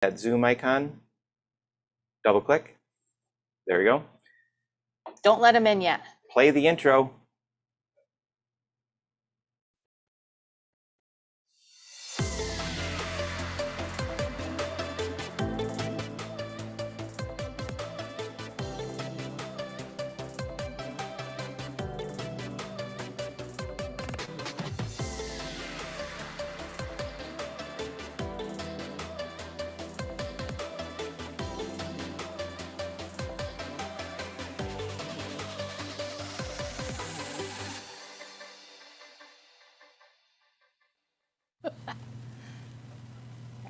that Zoom icon, double click. There we go. Don't let him in yet. Play the intro.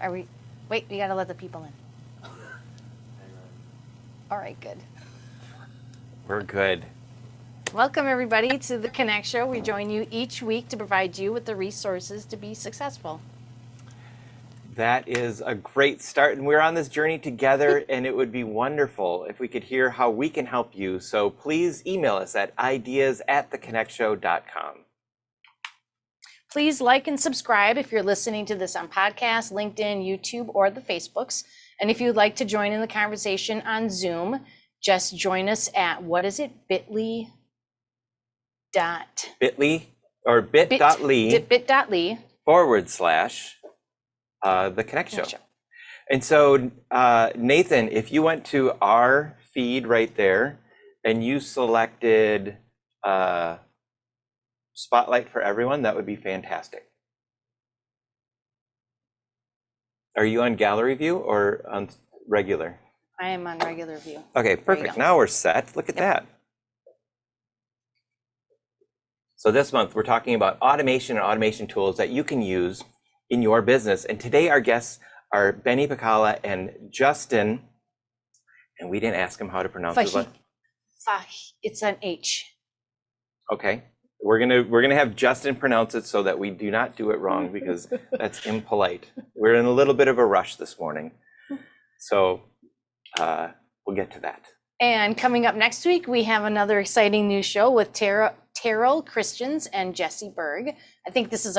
Are we? Wait, we gotta let the people in. All right, good. We're good. Welcome everybody to the Connect Show. We join you each week to provide you with the resources to be successful. That is a great start, and we're on this journey together, and it would be wonderful if we could hear how we can help you. So please email us at ideas@theconnectshow.com. Please like and subscribe if you're listening to this on podcast, LinkedIn, YouTube, or the Facebooks. And if you'd like to join in the conversation on Zoom, just join us at, what is it, bit.ly or bit.ly / the Connect Show. And so, Nathan, if you went to our feed right there and you selected Spotlight for Everyone, that would be fantastic. Are you on gallery view or on regular? I am on regular view. Okay, perfect. Now we're set. Look at that. So this month we're talking about automation and automation tools that you can use in your business. And today our guests are Benny Pacala and Justin, and we didn't ask him how to pronounce it. It's an H. Okay. We're gonna have Justin pronounce it so that we do not do it wrong, because that's impolite. We're in a little bit of a rush this morning, so we'll get to that. And coming up next week, we have another exciting new show with Terrell Christians and Jesse Berg. I think this is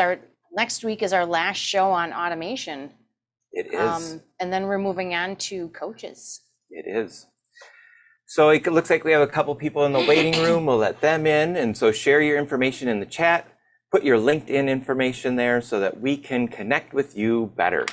next week is our last show on automation. It is. And then we're moving on to coaches. It is. So it looks like we have a couple people in the waiting room. We'll let them in. And so share your information in the chat. Put your LinkedIn information there so that we can connect with you better.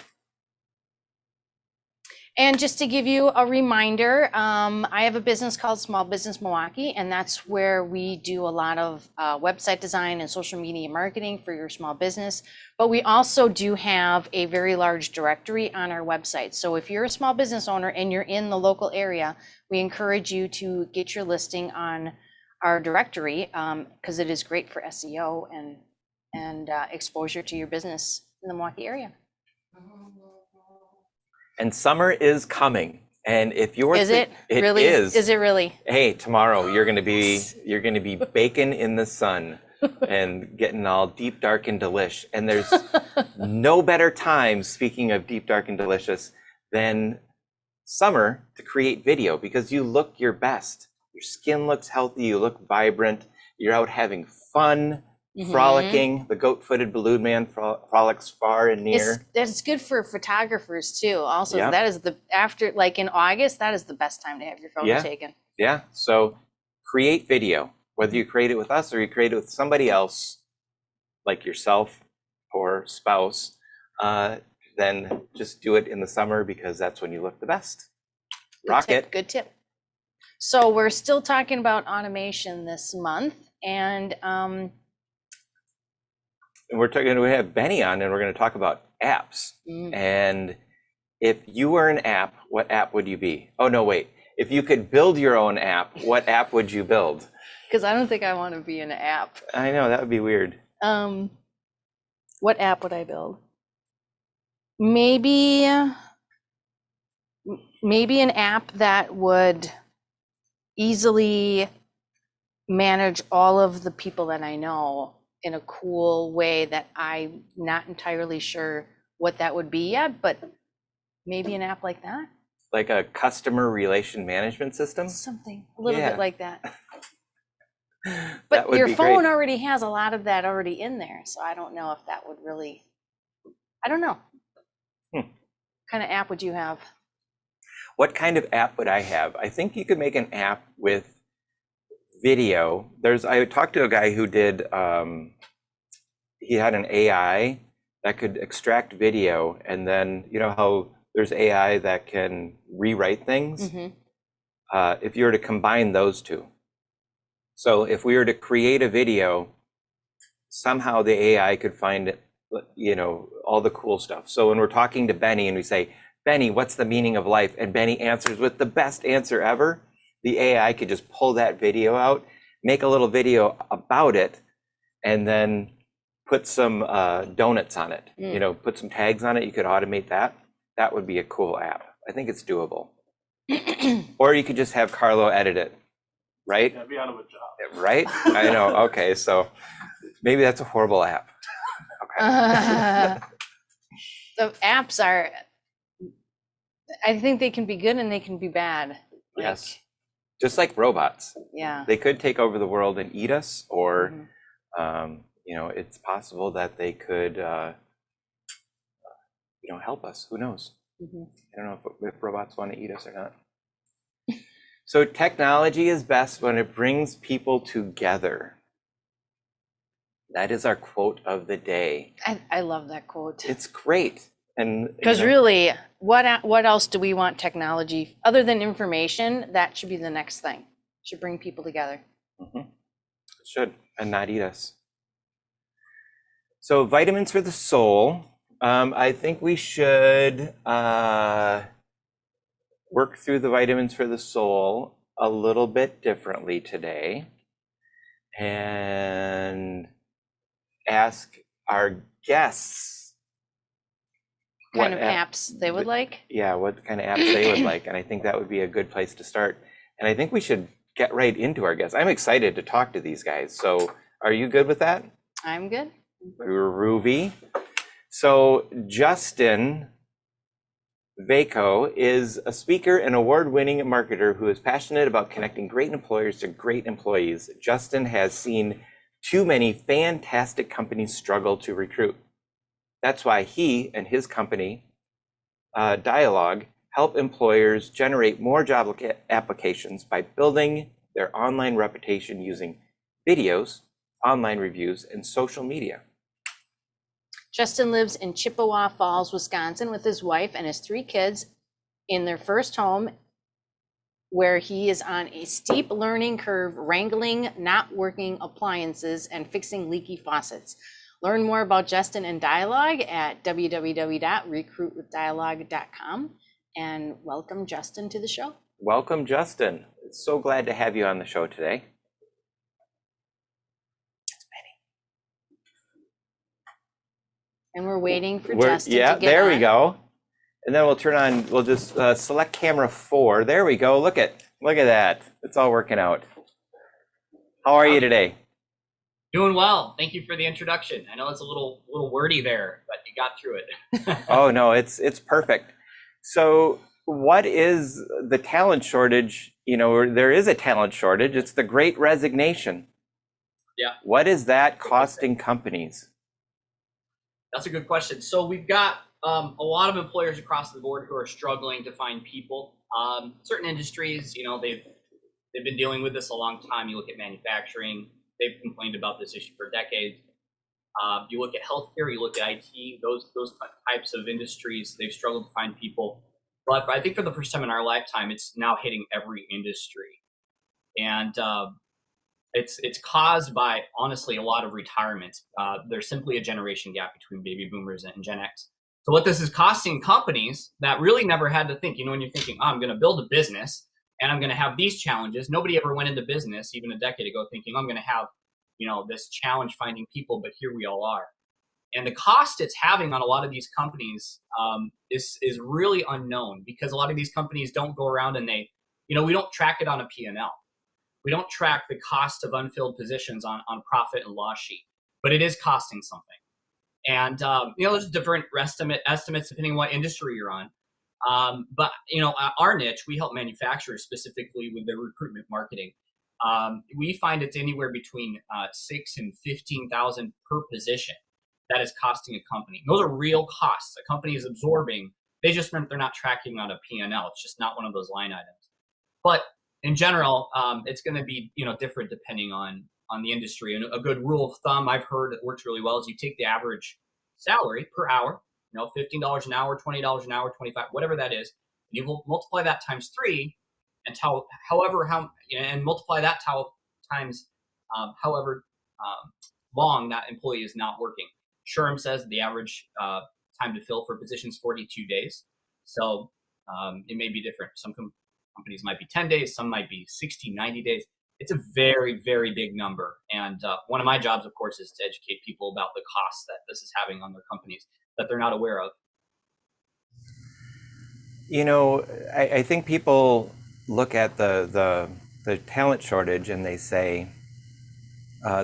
And just to give you a reminder, I have a business called Small Business Milwaukee, and that's where we do a lot of website design and social media marketing for your small business. But we also do have a very large directory on our website. So if you're a small business owner and you're in the local area, we encourage you to get your listing on our directory, because it is great for SEO and exposure to your business in the Milwaukee area. And summer is coming, and if you're Is it really? Is it really? Hey, tomorrow you're gonna be baking in the sun and getting all deep, dark, and delish. And there's no better time, speaking of deep, dark, and delicious, than summer to create video, because you look your best. Your skin looks healthy. You look vibrant. You're out having fun. Frolicking. The goat-footed balloon man frolics far and near. It's good for photographers too. Also, that is like in August, that is the best time to have your photo taken. Yeah. So create video, whether you create it with us or you create it with somebody else, like yourself or spouse. Then just do it in the summer, because that's when you look the best. Rock it. Good tip. So we're still talking about automation this month, and we have Benny on, and we're going to talk about apps. And if you were an app, what app would you be? Oh, no, wait. If you could build your own app, what app would you build? Because I don't think I want to be an app. I know, that would be weird. What app would I build? Maybe an app that would easily manage all of the people that I know in a cool way that I'm not entirely sure what that would be yet, but maybe an app like that. Like a customer relation management system? Something a little bit like that. But your phone already has a lot of that already in there, so I don't know if that would really, I don't know. kind of app would you have? What kind of app would I have? I think you could make an app with video. I talked to a guy who did, he had an AI that could extract video, and then you know how there's AI that can rewrite things? If you were to combine those two. So if we were to create a video, somehow the AI could find, you know, all the cool stuff. So when we're talking to Benny and we say, Benny, what's the meaning of life? And Benny answers with the best answer ever. The AI could just pull that video out, make a little video about it, and then put some donuts on it. You know, put some tags on it. You could automate that. That would be a cool app. I think it's doable. Or you could just have Carlo edit it, right? I'd be out of a job. Right? I know. Okay, so maybe that's a horrible app. Okay. The apps are, I think they can be good and they can be bad. Yes. Just like robots. Yeah. They could take over the world and eat us, or, you know, it's possible that they could, you know, help us. Who knows? I don't know if robots want to eat us or not. So technology is best when it brings people together. That is our quote of the day. I love that quote. It's great. And because really, what else do we want technology other than information? That should be the next thing. Should bring people together. It should, and not eat us. So vitamins for the soul. I think we should work through the vitamins for the soul a little bit differently today, and ask our guests What kind of apps they would like? Yeah, what kind of apps they would like. And I think that would be a good place to start. And I think we should get right into our guests. I'm excited to talk to these guys. So are you good with that? I'm good. Ruby. So Justin Vaco is a speaker and award-winning marketer who is passionate about connecting great employers to great employees. Justin has seen too many fantastic companies struggle to recruit. That's why he and his company, Dialogue, help employers generate more job applications by building their online reputation using videos, online reviews, and social media. Justin lives in Chippewa Falls, Wisconsin with his wife and his 3 kids in their first home, where he is on a steep learning curve wrangling not working appliances and fixing leaky faucets. Learn more about Justin and Dialogue at www.recruitwithdialogue.com, and welcome Justin to the show. Welcome, Justin. So glad to have you on the show today. And we're waiting for Justin yeah, to get there on. we go. And then we'll turn on, we'll just select camera 4. There we go. Look at that. It's all working out. How are you today? Doing well. Thank you for the introduction. I know it's a little wordy there, but you got through it. Oh no, it's perfect. So what is the talent shortage? You know, there is a talent shortage. It's the Great Resignation. Yeah. What is that costing companies? That's a good question. So we've got a lot of employers across the board who are struggling to find people. Certain industries, you know, they've been dealing with this a long time. You look at manufacturing, they've complained about this issue for decades. You look at healthcare, you look at IT, those types of industries, they've struggled to find people. But I think for the first time in our lifetime, it's now hitting every industry. And it's caused by, honestly, a lot of retirements. There's simply a generation gap between baby boomers and Gen X. So what this is costing companies that really never had to think, you know, when you're thinking, oh, I'm going to build a business and I'm going to have these challenges. Nobody ever went into business even a decade ago thinking I'm going to have, you know, this challenge finding people, but here we all are. And the cost it's having on a lot of these companies is really unknown, because a lot of these companies don't go around and they, you know, we don't track it on a P&L. We don't track the cost of unfilled positions on profit and loss sheet, but it is costing something. And, you know, there's different estimates depending on what industry you're on. But, you know, our niche, we help manufacturers specifically with their recruitment marketing. We find it's anywhere between 6,000 and 15,000 per position that is costing a company. Those are real costs a company is absorbing They just meant they're not tracking on a P&L. It's just not one of those line items. But in general, it's going to be, different depending on the industry. And a good rule of thumb I've heard that works really well is you take the average salary per hour, $15 an hour, $20 an hour, 25, whatever that is. You will multiply that times 3, and and multiply that times however long that employee is not working. SHRM says the average time to fill for a position is 42 days. So it may be different. Some companies might be 10 days, some might be 60, 90 days. It's a very, very big number. And one of my jobs, of course, is to educate people about the costs that this is having on their companies that they're not aware of. I think people look at the talent shortage and they say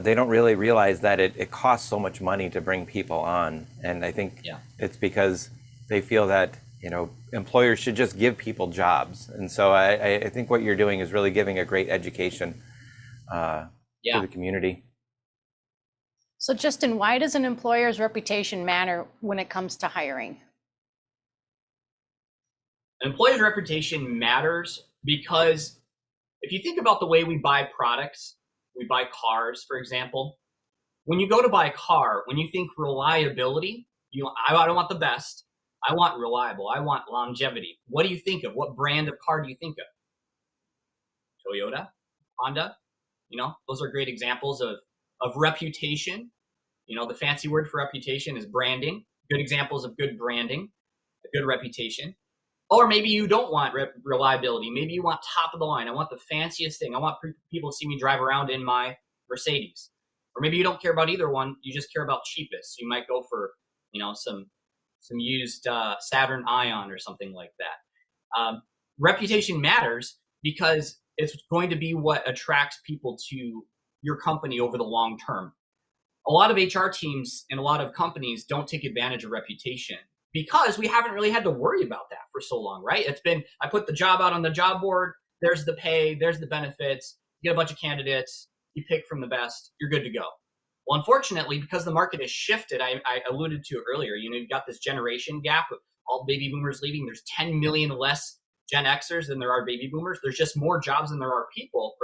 they don't really realize that it costs so much money to bring people on. And I think it's because they feel that employers should just give people jobs. And so I think what you're doing is really giving a great education to the community. So Justin, why does an employer's reputation matter when it comes to hiring? An employer's reputation matters because if you think about the way we buy products, we buy cars, for example. When you go to buy a car, when you think reliability, I don't want the best. I want reliable. I want longevity. What do you think of? What brand of car do you think of? Toyota, Honda, those are great examples of reputation. The fancy word for reputation is branding. Good examples of good branding, a good reputation. Or maybe you don't want reliability. Maybe you want top of the line. I want the fanciest thing. I want people to see me drive around in my Mercedes. Or maybe you don't care about either one. You just care about cheapest. You might go for, some used Saturn Ion or something like that. Reputation matters because it's going to be what attracts people to your company over the long term. A lot of HR teams and a lot of companies don't take advantage of reputation because we haven't really had to worry about that for so long, right? I put the job out on the job board, there's the pay, there's the benefits, you get a bunch of candidates, you pick from the best, you're good to go. Well, unfortunately, because the market has shifted, I alluded to it earlier, you've got this generation gap of all baby boomers leaving. There's 10 million less Gen Xers than there are baby boomers. There's just more jobs than there are people,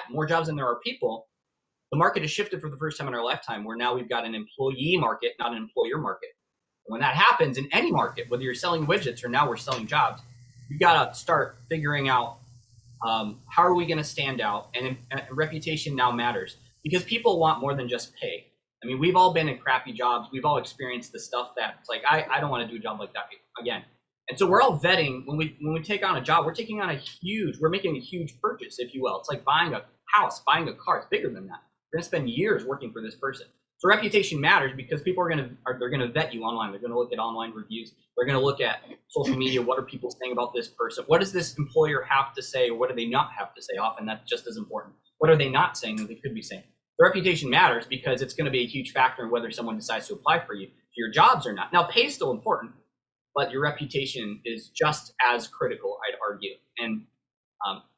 more jobs than there are people. The market has shifted for the first time in our lifetime, where now we've got an employee market, not an employer market. When that happens in any market, whether you're selling widgets or now we're selling jobs, you've got to start figuring out how are we going to stand out, and reputation now matters because people want more than just pay. I mean, we've all been in crappy jobs. We've all experienced the stuff that it's like, I don't want to do a job like that again. And so we're all vetting when we take on a job, we're making a huge purchase, if you will. It's like buying a house, buying a car. It's bigger than that. We're going to spend years working for this person. So reputation matters because people they're going to vet you online. They're going to look at online reviews. They're going to look at social media. What are people saying about this person? What does this employer have to say? Or what do they not have to say? Often that's just as important. What are they not saying that they could be saying? The reputation matters because it's going to be a huge factor in whether someone decides to apply for your jobs or not. Now, pay is still important, but your reputation is just as critical, I'd argue. And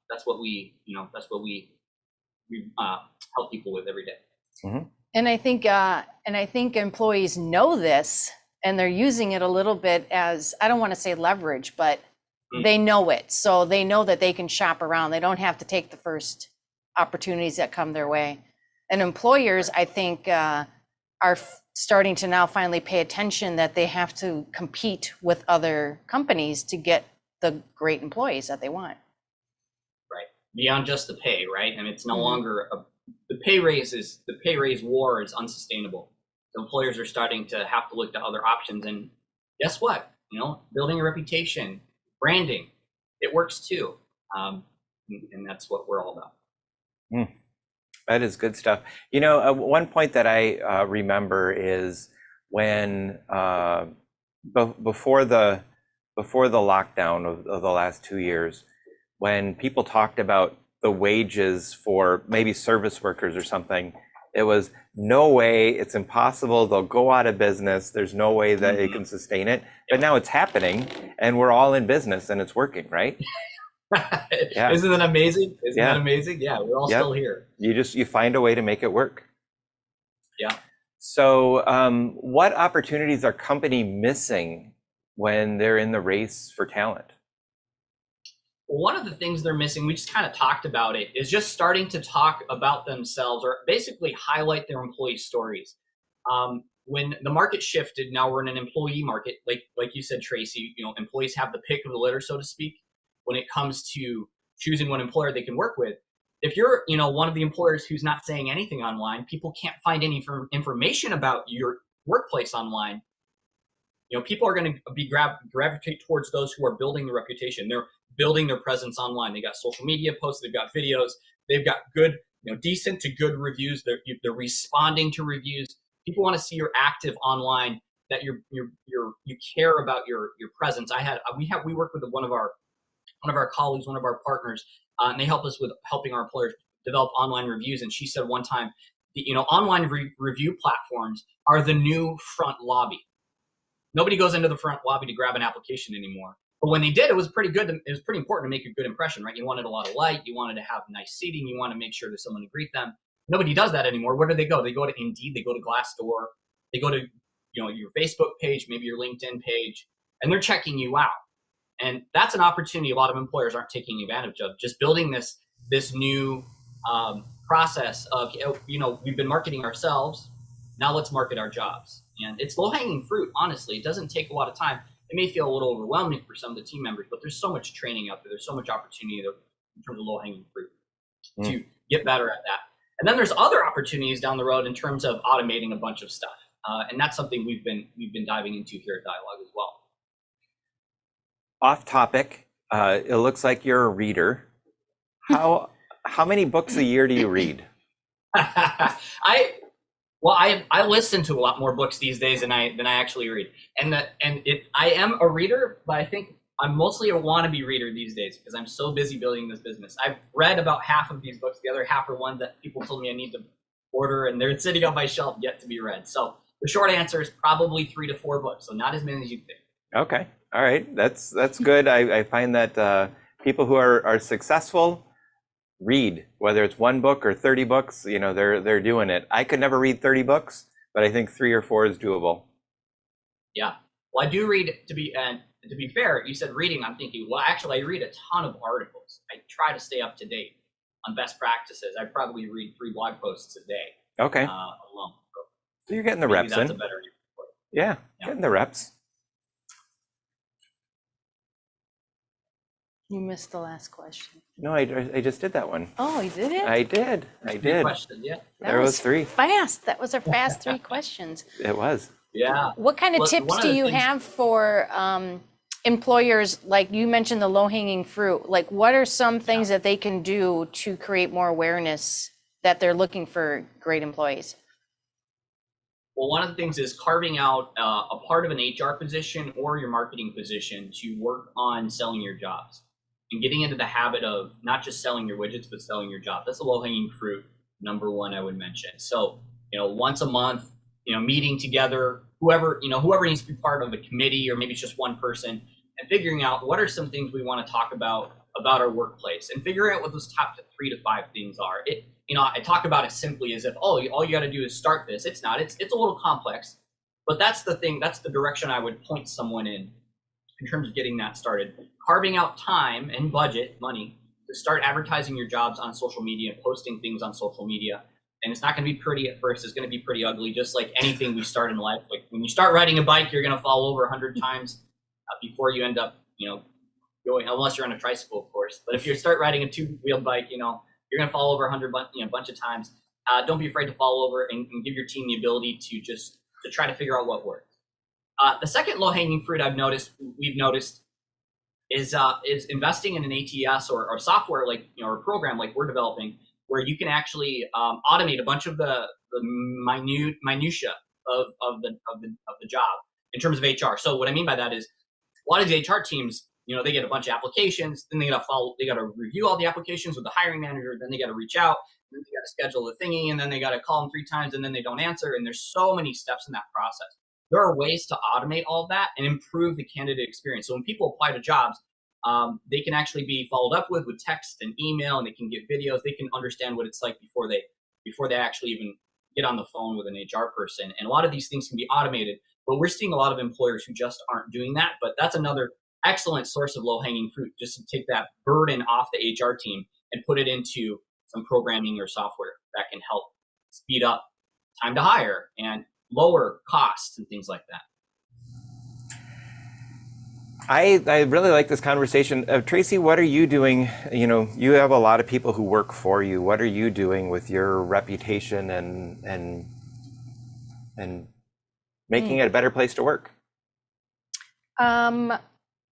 that's what we help people with every day. Mm-hmm. And I think employees know this, and they're using it a little bit as, I don't want to say leverage, but they know it. So they know that they can shop around. They don't have to take the first opportunities that come their way. And employers, I think, are starting to now finally pay attention that they have to compete with other companies to get the great employees that they want. Right. Beyond just the pay, right? And it's no longer the pay raise war is unsustainable. The employers are starting to have to look to other options. And guess what? Building a reputation, branding, it works too. And that's what we're all about. That is good stuff. One point that I remember is when before the lockdown of the last 2 years, when people talked about the wages for maybe service workers or something, it was no way, it's impossible, they'll go out of business, there's no way that it can sustain it. But now it's happening and we're all in business and it's working, right? Yeah. Isn't that amazing? That amazing? Yeah, we're all still here. You find a way to make it work. Yeah. So what opportunities are companies missing when they're in the race for talent? Well, one of the things they're missing, we just kind of talked about it, is just starting to talk about themselves or basically highlight their employee stories. When the market shifted, now we're in an employee market, like you said, Tracy. Employees have the pick of the litter, so to speak, when it comes to choosing what employer they can work with. If you're, one of the employers who's not saying anything online, people can't find any information about your workplace online. People are going to be gravitate towards those who are building the reputation. They're building their presence online. They got social media posts, they've got videos, they've got good, decent to good reviews. They're responding to reviews. People want to see you're active online, that you care about your presence. We work with one of our colleagues, one of our partners, and they help us with helping our employers develop online reviews. And she said one time, online review platforms are the new front lobby. Nobody goes into the front lobby to grab an application anymore. But when they did, it was pretty good. It was pretty important to make a good impression, right? You wanted a lot of light. You wanted to have nice seating. You want to make sure there's someone to greet them. Nobody does that anymore. Where do they go? They go to Indeed. They go to Glassdoor. They go to, your Facebook page, maybe your LinkedIn page, and they're checking you out. And that's an opportunity a lot of employers aren't taking advantage of. Just building this new process of, we've been marketing ourselves. Now let's market our jobs. And it's low-hanging fruit, honestly. It doesn't take a lot of time. It may feel a little overwhelming for some of the team members, but there's so much training out there. There's so much opportunity in terms of low-hanging fruit to get better at that. And then there's other opportunities down the road in terms of automating a bunch of stuff. And that's something we've been diving into here at Dialogue as well. Off topic, it looks like you're a reader. How many books a year do you read? I listen to a lot more books these days than I actually read. I am a reader, but I think I'm mostly a wannabe reader these days because I'm so busy building this business. I've read about half of these books. The other half are ones that people told me I need to order, and they're sitting on my shelf yet to be read. So the short answer is probably 3 to 4 books, so not as many as you think. Okay, all right, that's good. I find that people who are successful read, whether it's 1 book or 30 books. They're doing it. I could never read 30 books, but I think 3 or 4 is doable. Yeah, well, I do read. To be fair, you said reading. I'm thinking, well, actually, I read a ton of articles. I try to stay up to date on best practices. I probably read 3 blog posts a day. Okay. Alone. So you're getting the reps in. That's a better. Yeah, getting the reps. You missed the last question. No, I just did that one. Oh, you did it? I did. Question, yeah. There was 3. Fast. That was a fast 3 questions. It was. Yeah. What kind of tips do you have for employers? Like you mentioned the low-hanging fruit. Like what are some things that they can do to create more awareness that they're looking for great employees? Well, one of the things is carving out a part of an HR position or your marketing position to work on selling your jobs and getting into the habit of not just selling your widgets, but selling your job. That's the low-hanging fruit, number 1, I would mention. So, once a month, meeting together, whoever needs to be part of a committee, or maybe it's just one person, and figuring out what are some things we want to talk about our workplace, and figuring out what those top 3 to 5 things are. I talk about it simply as if, all you got to do is start this. It's not. It's a little complex, but that's the thing. That's the direction I would point someone in terms of getting that started. Carving out time and budget, money, to start advertising your jobs on social media, posting things on social media. And it's not going to be pretty at first. It's going to be pretty ugly, just like anything we start in life. Like when you start riding a bike, you're going to fall over 100 times before you end up, going, unless you're on a tricycle, of course. But if you start riding a 2-wheeled bike, you're going to fall over a bunch of times. Don't be afraid to fall over and give your team the ability to try to figure out what works. The second low-hanging fruit we've noticed is investing in an ATS or software or a program like we're developing, where you can actually automate a bunch of the minutia of the job in terms of HR. So what I mean by that is a lot of the HR teams, they get a bunch of applications, then they got to review all the applications with the hiring manager, then they got to reach out, then they got to schedule the thingy, and then they got to call them 3 times, and then they don't answer. And there's so many steps in that process. There are ways to automate all of that and improve the candidate experience. So when people apply to jobs, they can actually be followed up with text and email, and they can get videos. They can understand what it's like before they actually even get on the phone with an HR person. And a lot of these things can be automated. But we're seeing a lot of employers who just aren't doing that. But that's another excellent source of low-hanging fruit, just to take that burden off the HR team and put it into some programming or software that can help speed up time to hire and lower costs and things like that. I really like this conversation. Tracy, what are you doing? You know, you have a lot of people who work for you. What are you doing with your reputation and making it a better place to work?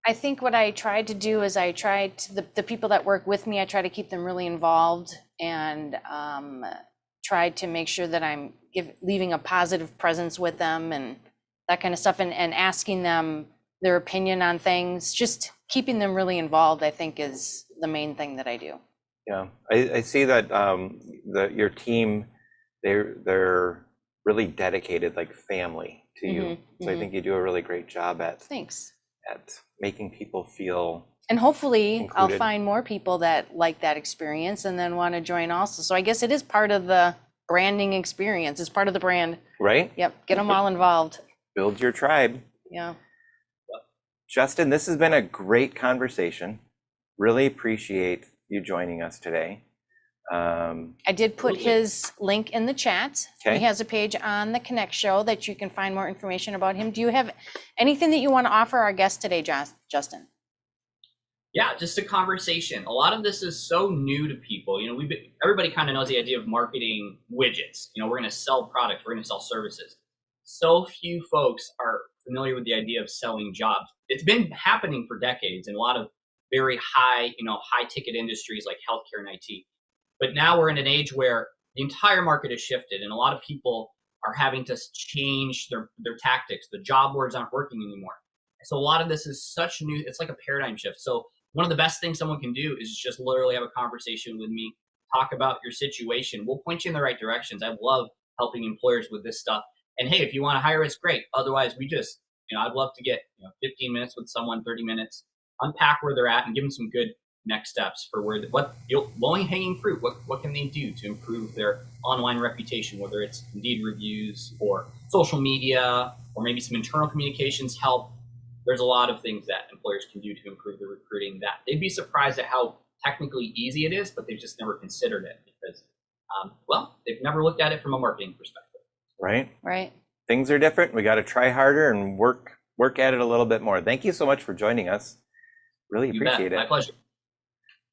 I think what I tried to do is the people that work with me, I try to keep them really involved and try to make sure that I'm leaving a positive presence with them and that kind of stuff, and asking them their opinion on things. Just keeping them really involved, I think, is the main thing that I do. Yeah, I see that your team, they're really dedicated, like family to you. So I think you do a really great job at making people feel. And hopefully included. I'll find more people that like that experience and then want to join also. So I guess it is part of the branding experience. It's part of the brand. Right? Yep. Get them all involved. Build your tribe. Yeah. Justin, this has been a great conversation. Really appreciate you joining us today. I did put his link in the chat. Okay. He has a page on the Connect Show that you can find more information about him. Do you have anything that you want to offer our guest today, Justin? Yeah, just a conversation. A lot of this is so new to people. You know, everybody kind of knows the idea of marketing widgets. You know, we're going to sell products, we're going to sell services. So few folks are familiar with the idea of selling jobs. It's been happening for decades in a lot of very high ticket industries like healthcare and IT. But now we're in an age where the entire market has shifted and a lot of people are having to change their tactics. The job boards aren't working anymore. So a lot of this is such new, it's like a paradigm shift. So one of the best things someone can do is just literally have a conversation with me, talk about your situation. We'll point you in the right directions. I love helping employers with this stuff. And hey, if you want to hire us, great. Otherwise, we just, I'd love to get 15 minutes with someone, 30 minutes, unpack where they're at and give them some good next steps for low hanging fruit. What can they do to improve their online reputation, whether it's Indeed reviews or social media or maybe some internal communications help. There's a lot of things that employers can do to improve their recruiting that they'd be surprised at how technically easy it is, but they've just never considered it because, they've never looked at it from a marketing perspective. Right. Things are different. We got to try harder and work at it a little bit more. Thank you so much for joining us. Really appreciate it. My pleasure.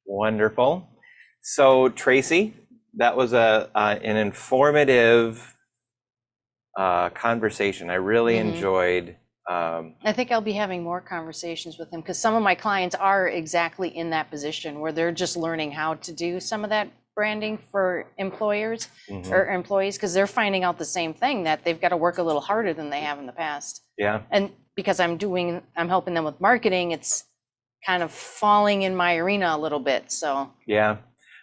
Wonderful. So Tracy, that was an informative conversation. I really enjoyed. I think I'll be having more conversations with him because some of my clients are exactly in that position where they're just learning how to do some of that branding for employers or employees, because they're finding out the same thing, that they've got to work a little harder than they have in the past. Yeah. And because I'm helping them with marketing, it's kind of falling in my arena a little bit. So yeah.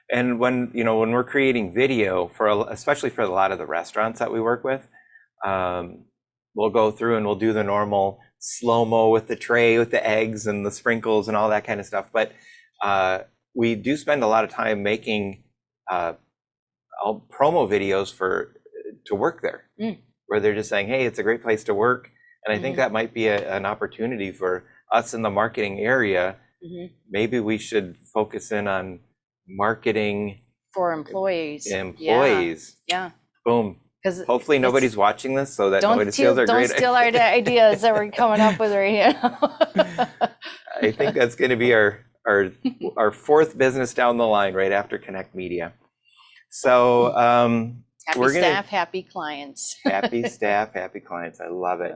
And when we're creating video especially for a lot of the restaurants that we work with, we'll go through and we'll do the normal slow-mo with the tray with the eggs and the sprinkles and all that kind of stuff. But we do spend a lot of time making promo videos to work there, where they're just saying, hey, it's a great place to work. And I think that might be an opportunity for us in the marketing area. Maybe we should focus in on marketing for employees. Yeah. Boom. Hopefully nobody's watching this, so that nobody steals our great. Don't steal our ideas that we're coming up with right here. I think that's going to be our fourth business down the line, right after Connect Media. So happy staff, happy clients. Happy staff, happy clients. I love it.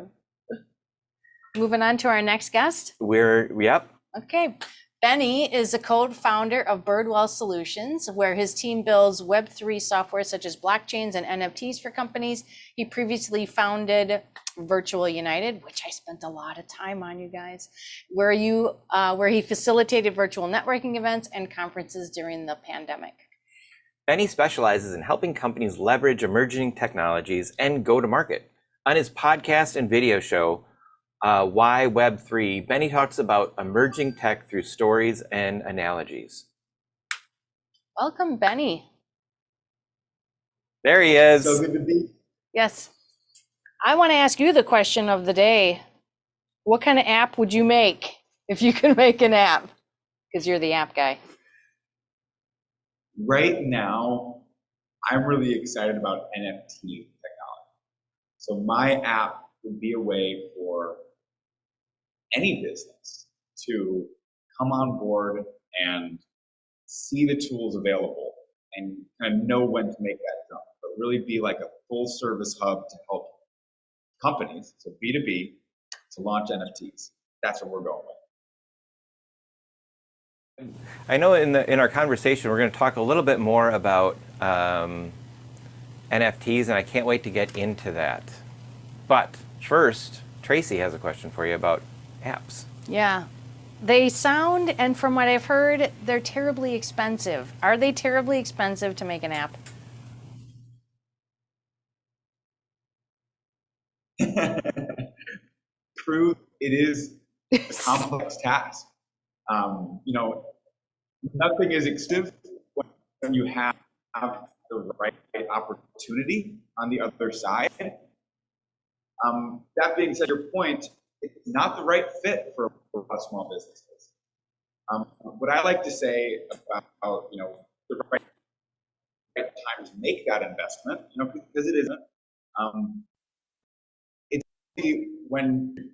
Moving on to our next guest. Yep. Okay. Benny is a co-founder of Birdwell Solutions, where his team builds Web3 software such as blockchains and NFTs for companies. He previously founded Virtual United, which I spent a lot of time on, you guys, where he facilitated virtual networking events and conferences during the pandemic. Benny specializes in helping companies leverage emerging technologies and go to market. On his podcast and video show, Why Web3, Benny talks about emerging tech through stories and analogies. Welcome, Benny. There he is. So good to be. Yes. I want to ask you the question of the day. What kind of app would you make if you could make an app? Because you're the app guy. Right now, I'm really excited about NFT technology. So my app would be a way for any business to come on board and see the tools available and kind of know when to make that jump, but really be like a full service hub to help companies, so B2B, to launch NFTs. That's what we're going with. I know in our conversation we're going to talk a little bit more about NFTs, and I can't wait to get into that. But first, Tracy has a question for you about apps. Yeah. They sound, and from what I've heard, they're terribly expensive. Are they terribly expensive to make an app? True, it is a complex task. You know, nothing is expensive when you have the right opportunity on the other side. That being said, your point, it's not the right fit for a lot of small businesses. What I like to say about the right time to make that investment, because it isn't. It's when you're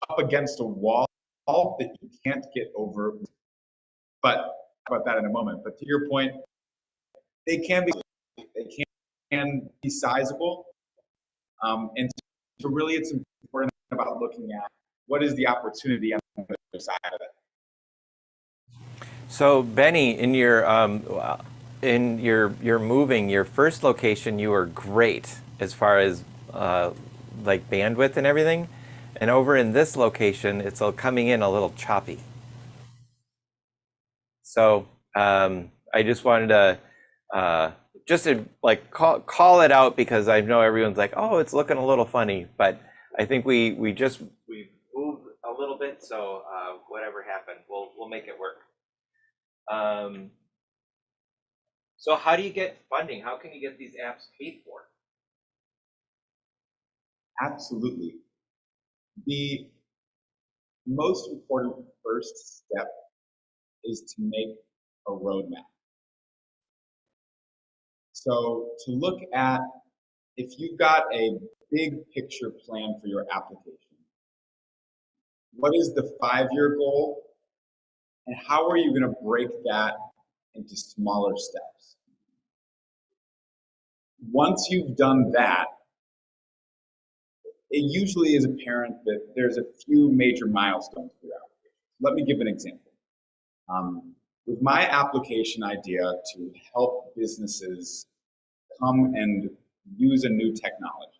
up against a wall that you can't get over. But about that in a moment. But to your point, they can be sizable, and so really it's important about looking at what is the opportunity on the other side of it. So Benny, in your moving, your first location, you were great as far as like bandwidth and everything, and over in this location, it's coming in a little choppy. So I just wanted to like call it out, because I know everyone's like, oh, it's looking a little funny, but I think we moved a little bit, so whatever happened, we'll make it work. So how do you get funding? How can you get these apps paid for? Absolutely. The most important first step is to make a roadmap. So to look at, if you've got a big picture plan for your application, what is the 5-year goal, and how are you going to break that into smaller steps? Once you've done that, it usually is apparent that there's a few major milestones for your application. Let me give an example. With my application idea to help businesses come and use a new technology,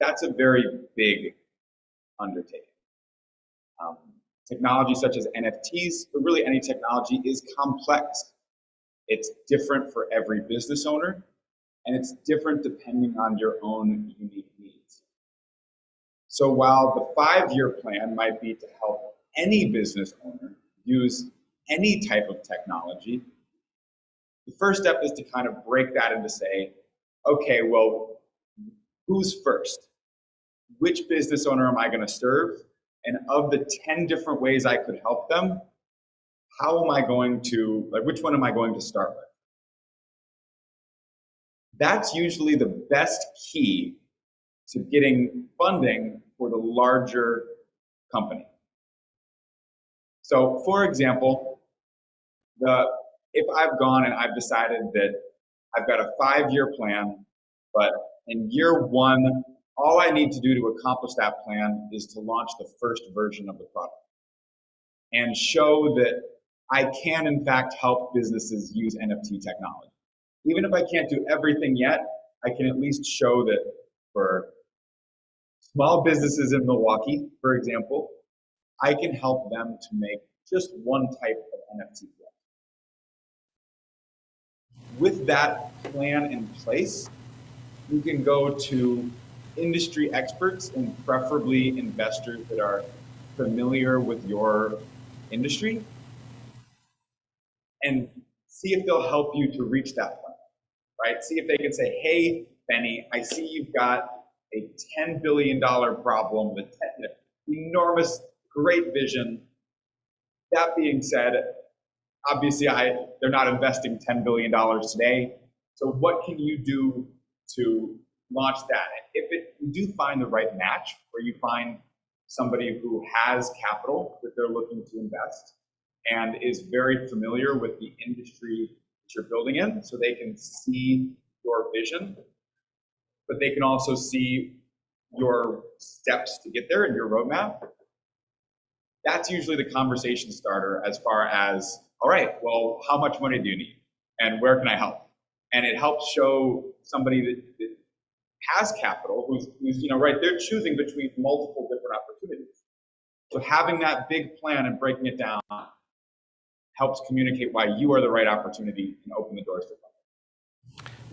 that's a very big undertaking. Technology such as NFTs, but really any technology, is complex. It's different for every business owner, and it's different depending on your own unique needs. So while the 5-year plan might be to help any business owner use any type of technology, the first step is to kind of break that into say, okay, well, who's first? Which business owner am I going to serve? And of the 10 different ways I could help them, how am I going to, which one am I going to start with? That's usually the best key to getting funding for the larger company. So for example, if I've gone and I've decided that I've got a 5-year plan, but in year 1, all I need to do to accomplish that plan is to launch the first version of the product and show that I can in fact help businesses use NFT technology. Even if I can't do everything yet, I can at least show that for small businesses in Milwaukee, for example, I can help them to make just one type of NFT. With that plan in place, you can go to industry experts and preferably investors that are familiar with your industry and see if they'll help you to reach that plan, right? See if they can say, hey, Benny, I see you've got a $10 billion problem with enormous, great vision. That being said, obviously they're not investing $10 billion today. So what can you do to launch that? If you do find the right match, where you find somebody who has capital that they're looking to invest and is very familiar with the industry that you're building in, so they can see your vision, but they can also see your steps to get there and your roadmap. That's usually the conversation starter as far as, all right, well, how much money do you need? And where can I help? And it helps show somebody that has capital, who's right, they're choosing between multiple different opportunities. So having that big plan and breaking it down helps communicate why you are the right opportunity and open the doors to funding.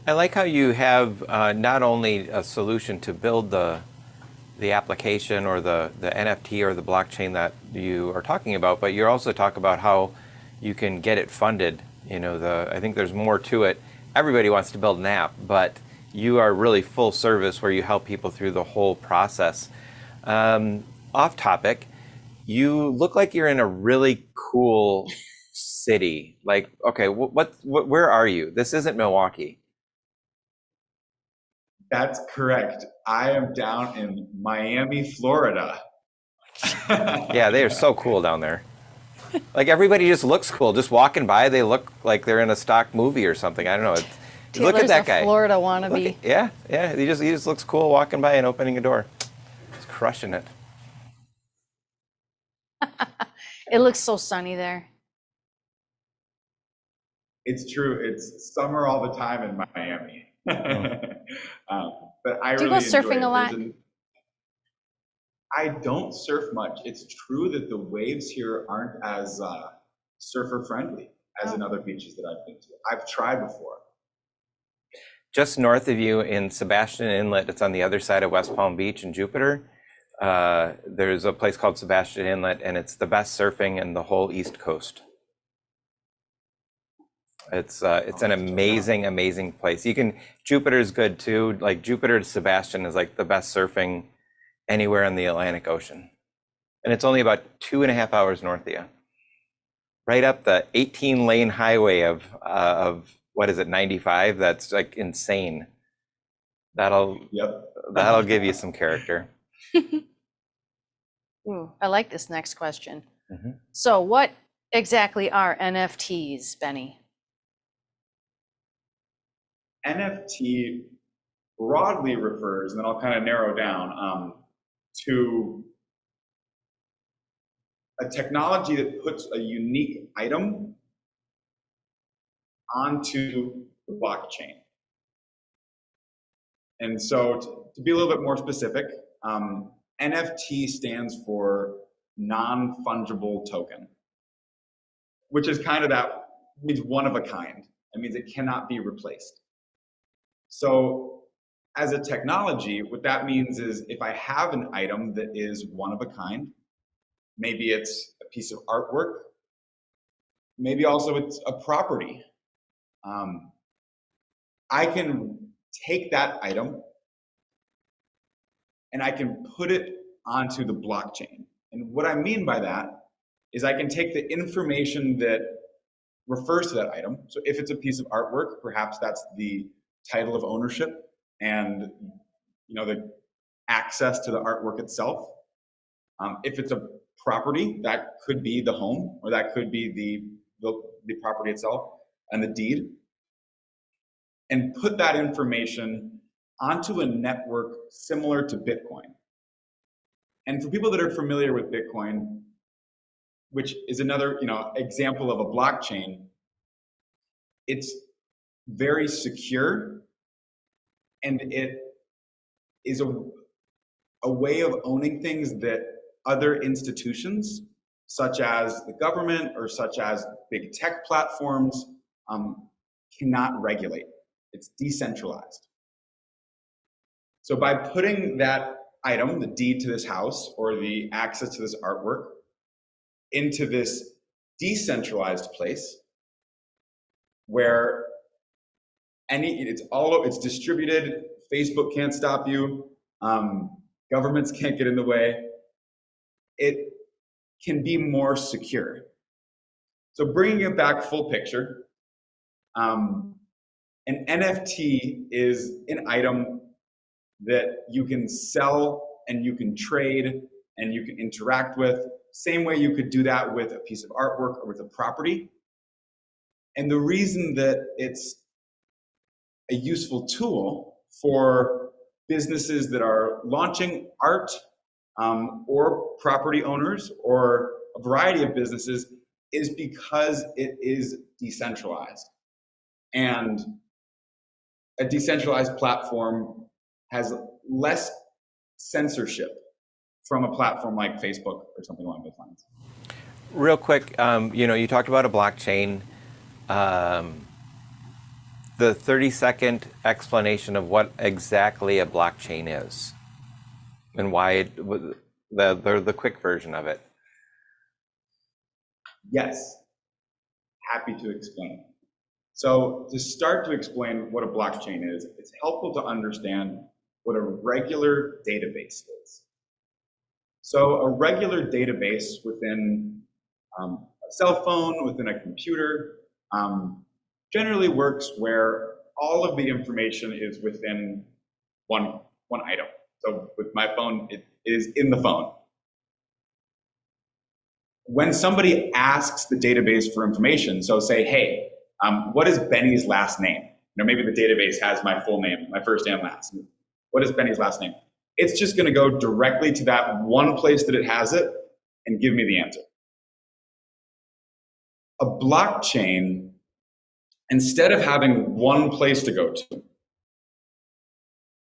I like how you have not only a solution to build the application or the NFT or the blockchain that you are talking about, but you also talk about how you can get it funded. I think there's more to it. Everybody wants to build an app, but you are really full service where you help people through the whole process. Off topic, you look like you're in a really cool city. Like, okay, where are you? This isn't Milwaukee. That's correct. I am down in Miami, Florida. Yeah, they are so cool down there. Like, everybody just looks cool. Just walking by, they look like they're in a stock movie or something. I don't know. Look at that guy. Florida wannabe. Yeah. He just looks cool walking by and opening a door. He's crushing it. It looks so sunny there. It's true. It's summer all the time in Miami. But I Do you really go surfing enjoy a lot? I don't surf much. It's true that the waves here aren't as surfer friendly as in other beaches that I've been to. I've tried before. Just north of you in Sebastian Inlet, it's on the other side of West Palm Beach in Jupiter. There's a place called Sebastian Inlet, and it's the best surfing in the whole East Coast. It's an amazing place. Jupiter's good too. Like, Jupiter to Sebastian is like the best surfing anywhere in the Atlantic Ocean. And it's only about 2.5 hours north of you. Right up the 18-lane highway of what is it, 95? That's like insane. That'll give you some character. Ooh, I like this next question. Mm-hmm. So what exactly are NFTs, Benny? NFT broadly refers, and then I'll kind of narrow down, to a technology that puts a unique item onto the blockchain. And so to be a little bit more specific, NFT stands for non-fungible token, which is kind of means one of a kind. It means it cannot be replaced. So as a technology, what that means is if I have an item that is one of a kind, maybe it's a piece of artwork, maybe also it's a property. I can take that item and I can put it onto the blockchain. And what I mean by that is I can take the information that refers to that item. So if it's a piece of artwork, perhaps that's the title of ownership and the access to the artwork itself. If it's a property, that could be the home, or that could be the property itself and the deed, and put that information onto a network similar to Bitcoin. And for people that are familiar with Bitcoin, which is another example of a blockchain, it's very secure, and it is a way of owning things that other institutions, such as the government or such as big tech platforms, cannot regulate. It's decentralized. So by putting that item, the deed to this house or the access to this artwork, into this decentralized place where it's distributed Facebook can't stop you. Governments can't get in the way. It can be more secure. So bringing it back full picture, an NFT is an item that you can sell and you can trade and you can interact with, same way you could do that with a piece of artwork or with a property. And the reason that it's a useful tool for businesses that are launching art or property owners or a variety of businesses is because it is decentralized. And a decentralized platform has less censorship from a platform like Facebook or something along those lines. Real quick, you talked about a blockchain. The 30-second explanation of what exactly a blockchain is and why the quick version of it. Yes, happy to explain. So to start to explain what a blockchain is, it's helpful to understand what a regular database is. So a regular database within a cell phone, within a computer, generally works where all of the information is within one item. So with my phone, it is in the phone. When somebody asks the database for information, so say, hey, what is Benny's last name? Maybe the database has my full name, my first and last. What is Benny's last name? It's just going to go directly to that one place that it has it and give me the answer. A blockchain, instead of having one place to go to,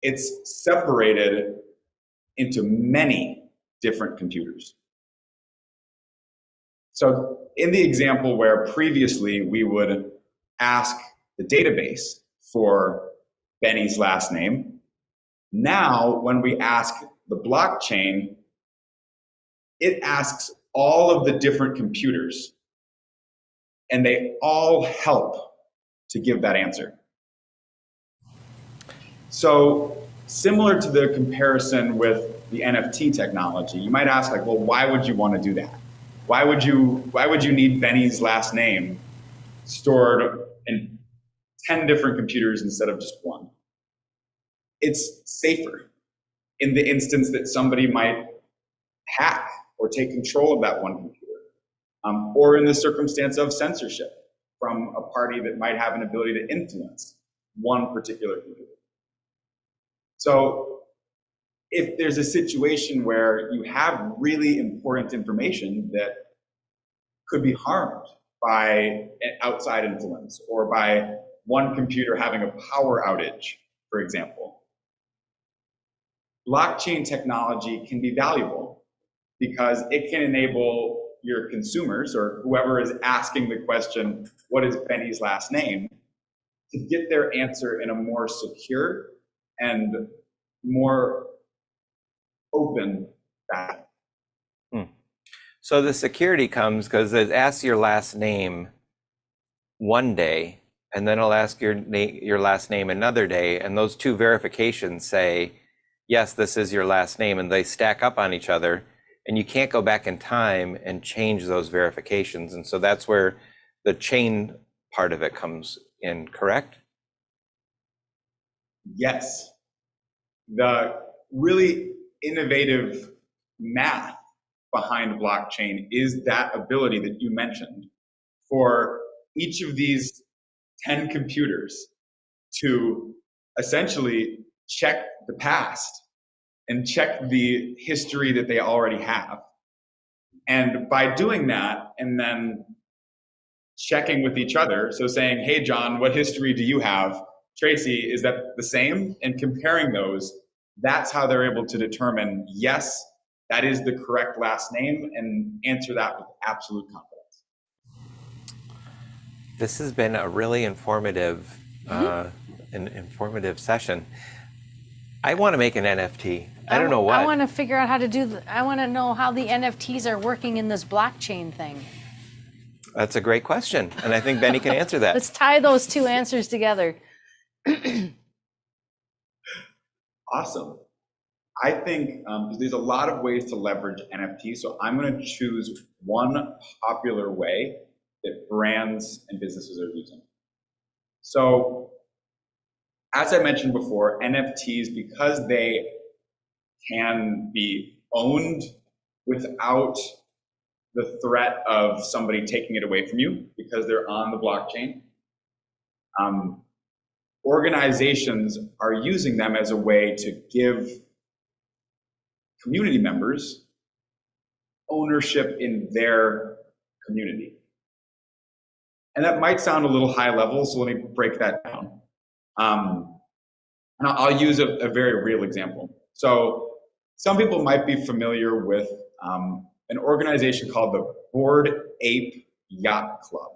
it's separated into many different computers. So in the example where previously we would ask the database for Benny's last name, now when we ask the blockchain, it asks all of the different computers, and they all help to give that answer. So similar to the comparison with the NFT technology, you might ask, like, well, why would you want to do that? Why would you need Benny's last name stored in 10 different computers instead of just one? It's safer in the instance that somebody might hack or take control of that one computer, or in the circumstance of censorship from a party that might have an ability to influence one particular computer. So if there's a situation where you have really important information that could be harmed by an outside influence or by one computer having a power outage, for example, blockchain technology can be valuable because it can enable your consumers or whoever is asking the question, what is Benny's last name, to get their answer in a more secure and more open fashion. So the security comes because it asks your last name one day, and then it'll ask your last name another day, and those two verifications say, yes, this is your last name, and they stack up on each other, and you can't go back in time and change those verifications. And so that's where the chain part of it comes in, correct? Yes. The really innovative math behind blockchain is that ability that you mentioned for each of these 10 computers to essentially check the past and check the history that they already have. And by doing that and then checking with each other, so saying, hey, John, what history do you have? Tracy, is that the same? And comparing those, that's how they're able to determine, yes, that is the correct last name, and answer that with absolute confidence. This has been a really informative, informative session. I want to make an NFT. I don't know what. I want to figure out how to I want to know how the NFTs are working in this blockchain thing. That's a great question, and I think Benny can answer that. Let's tie those two answers together. Awesome. I think there's a lot of ways to leverage NFTs, so I'm going to choose one popular way that brands and businesses are using. So, as I mentioned before, NFTs, because they can be owned without the threat of somebody taking it away from you because they're on the blockchain, organizations are using them as a way to give community members ownership in their community. And that might sound a little high level, so let me break that down. And I'll use a very real example. So some people might be familiar with an organization called the Bored Ape Yacht Club.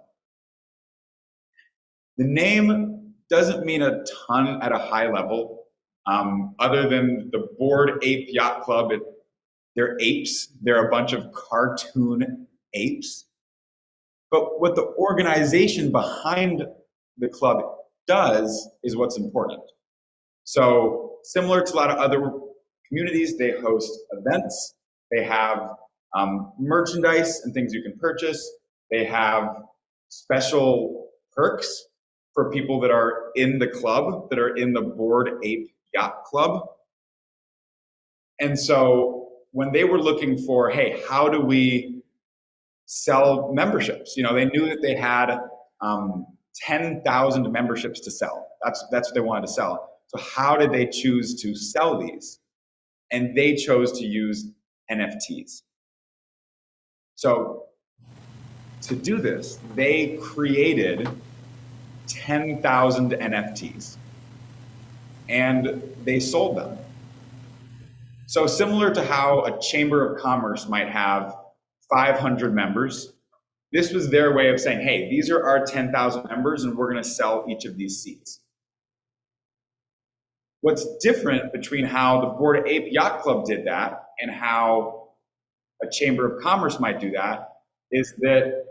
The name doesn't mean a ton at a high level, other than the Bored Ape Yacht Club. They're apes. They're a bunch of cartoon apes. But what the organization behind the club does is what's important. So similar to a lot of other communities, they host events. They have merchandise and things you can purchase. They have special perks for people that are in the club, that are in the Bored Ape Yacht Club. And so when they were looking for, hey, how do we sell memberships? You know, they knew that they had 10,000 memberships to sell. That's what they wanted to sell. So how did they choose to sell these? And they chose to use NFTs. So to do this, they created 10,000 NFTs and they sold them. So similar to how a chamber of commerce might have 500 members, this was their way of saying, hey, these are our 10,000 members and we're going to sell each of these seats. What's different between how the Bored Ape Yacht Club did that and how a chamber of commerce might do that is that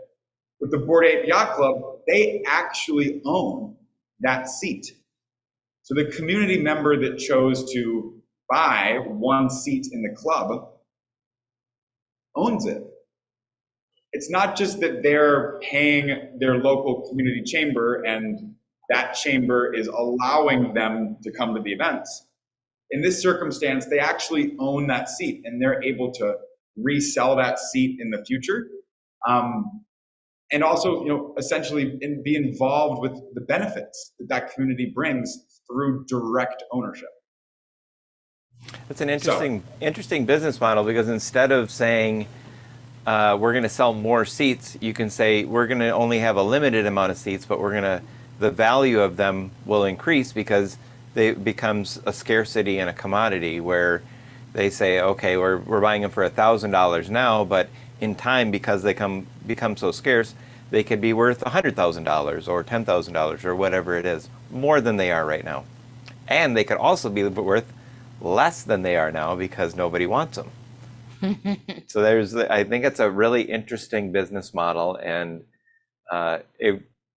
with the Bored Ape Yacht Club, they actually own that seat. So the community member that chose to buy one seat in the club owns it. It's not just that they're paying their local community chamber and that chamber is allowing them to come to the events. In this circumstance, they actually own that seat and they're able to resell that seat in the future. And also, you know, essentially be involved with the benefits that that community brings through direct ownership. It's an interesting business model, because instead of saying we're going to sell more seats, you can say we're going to only have a limited amount of seats, but the value of them will increase because it becomes a scarcity and a commodity, where they say, okay, we're buying them for $1,000 now, but in time, because they become so scarce, they could be worth $100,000 or $10,000 or whatever it is, more than they are right now. And they could also be worth less than they are now because nobody wants them. So I think it's a really interesting business model, and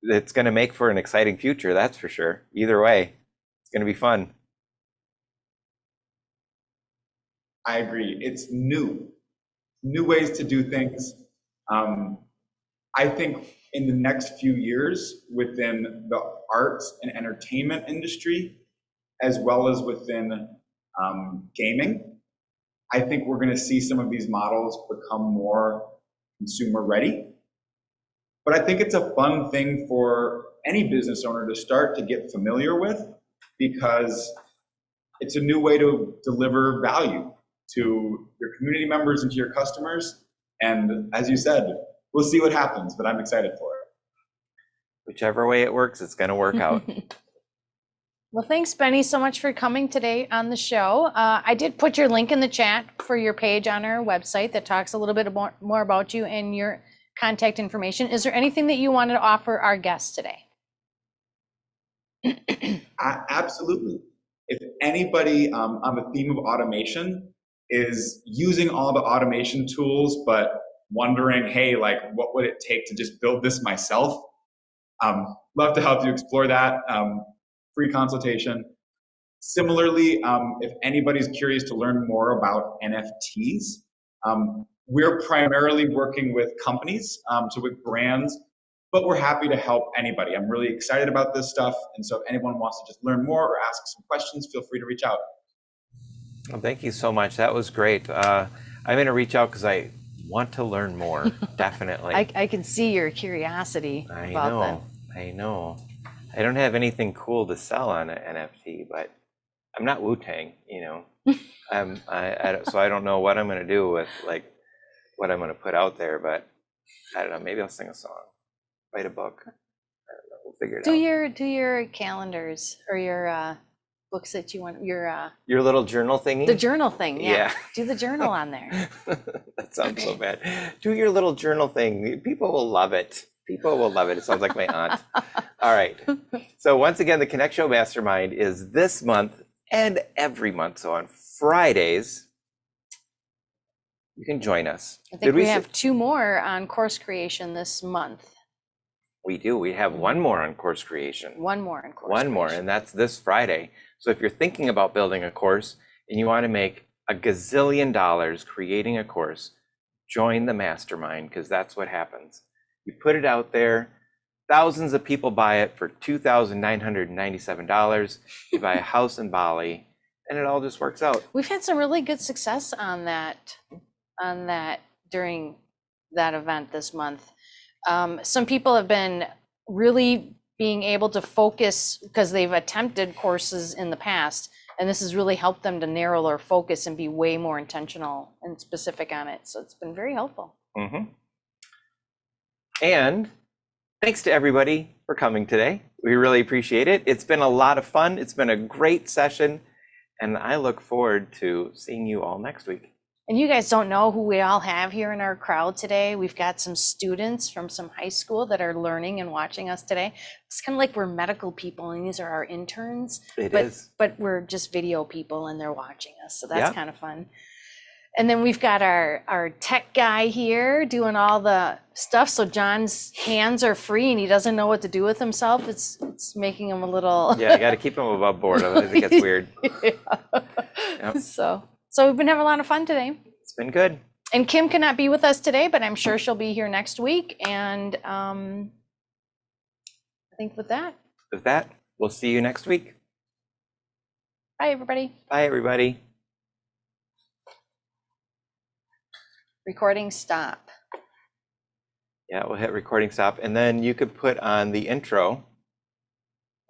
it's going to make for an exciting future, that's for sure. Either way, it's going to be fun. I agree. It's new ways to do things. I think in the next few years, within the arts and entertainment industry, as well as within gaming, I think we're going to see some of these models become more consumer ready. But I think it's a fun thing for any business owner to start to get familiar with, because it's a new way to deliver value to your community members and to your customers. And as you said, we'll see what happens, but I'm excited for it. Whichever way it works, it's going to work out. Well, thanks, Benny, so much for coming today on the show. I did put your link in the chat for your page on our website that talks a little bit more about you and your contact information. Is there anything that you wanted to offer our guests today? Absolutely. If anybody on the theme of automation is using all the automation tools, but wondering, hey, like, what would it take to just build this myself? Love to help you explore that. Free consultation. Similarly, if anybody's curious to learn more about NFTs, we're primarily working with companies, so with brands, but we're happy to help anybody. I'm really excited about this stuff, and so if anyone wants to just learn more or ask some questions, feel free to reach out. Well, thank you so much. That was great. I'm going to reach out because I want to learn more, definitely. I can see your curiosity about that. I know. I don't have anything cool to sell on an NFT, but I'm not Wu-Tang, you know. So I don't know what I'm going to do with like what I'm going to put out there, but I don't know. Maybe I'll sing a song, write a book. I don't know. We'll figure it out. Do your calendars or your books that you want, your little journal thingy. the journal thing. Yeah. Yeah. Do the journal on there. That sounds so bad. Do your little journal thing. People will love it. People will love it. It sounds like my aunt. All right. So once again, the Connect Show Mastermind is this month and every month. So on Fridays, you can join us. I think we have 2 more on course creation this month. We do. We have 1 more on course creation. 1 more on course One more, creation. and that's this Friday. So if you're thinking about building a course and you want to make a gazillion dollars creating a course, join the mastermind, because that's what happens. You put it out there, thousands of people buy it for $2,997. You buy a house in Bali, and it all just works out. We've had some really good success on that during that event this month. Some people have been really being able to focus because they've attempted courses in the past, and this has really helped them to narrow their focus and be way more intentional and specific on it. So it's been very helpful. Mm-hmm. And thanks to everybody for coming today. We really appreciate it. It's been a lot of fun. It's been a great session, and I look forward to seeing you all next week. And you guys don't know who we all have here in our crowd today. We've got some students from some high school that are learning and watching us today. It's kind of like we're medical people and these are our interns. But we're just video people and they're watching us. So that's kind of fun. And then we've got our tech guy here doing all the stuff. So John's hands are free and he doesn't know what to do with himself. It's making him a little... Yeah, I got to keep him above board. Otherwise it gets weird. Yep. So we've been having a lot of fun today. It's been good. And Kim cannot be with us today, but I'm sure she'll be here next week. And I think with that, we'll see you next week. Bye, everybody. Bye, everybody. Recording stop. Yeah, we'll hit recording stop. And then you could put on the intro.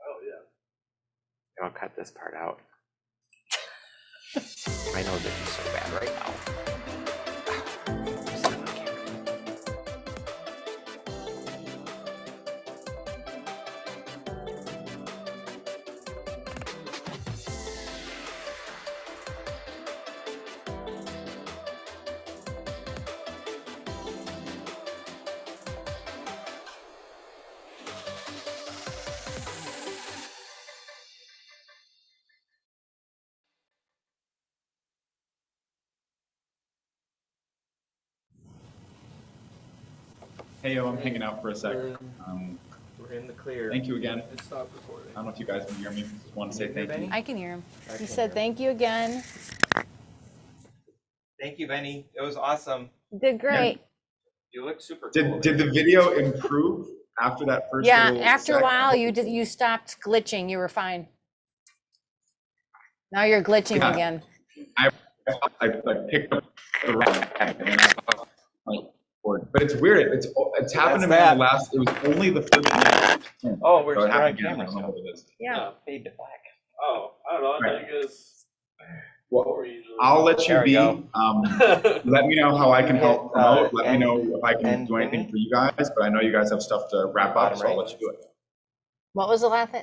Oh, yeah. I'll cut this part out. My nose itches so bad right now. Hey, yo, I'm hanging out for a sec. We're in the clear. Thank you again. It stopped recording. I don't know if you guys can hear me. Just want to say thank you. I can hear him. I He can said hear. thank you again. Thank you, Benny. It was awesome. Did great. You look super cool. Did the video improve after that first Yeah, little after a sec? while you stopped glitching. You were fine. Now you're glitching Yeah. again. I picked up the rack and then I thought, like, but it's weird. It's happened to me That's in the last. It was only the first time. Oh, we're So it on happened again. I camera. don't know what it is. Yeah. Fade to black. Oh, I don't know. I Right. thought you guys Well, were usually. I'll let you There we be. go. Let me know how I can help promote. Let me and- know if I can and do anything Benny? for you guys. But I know you guys have stuff to wrap up, so I'll Bottom let you do it. What was the last thing?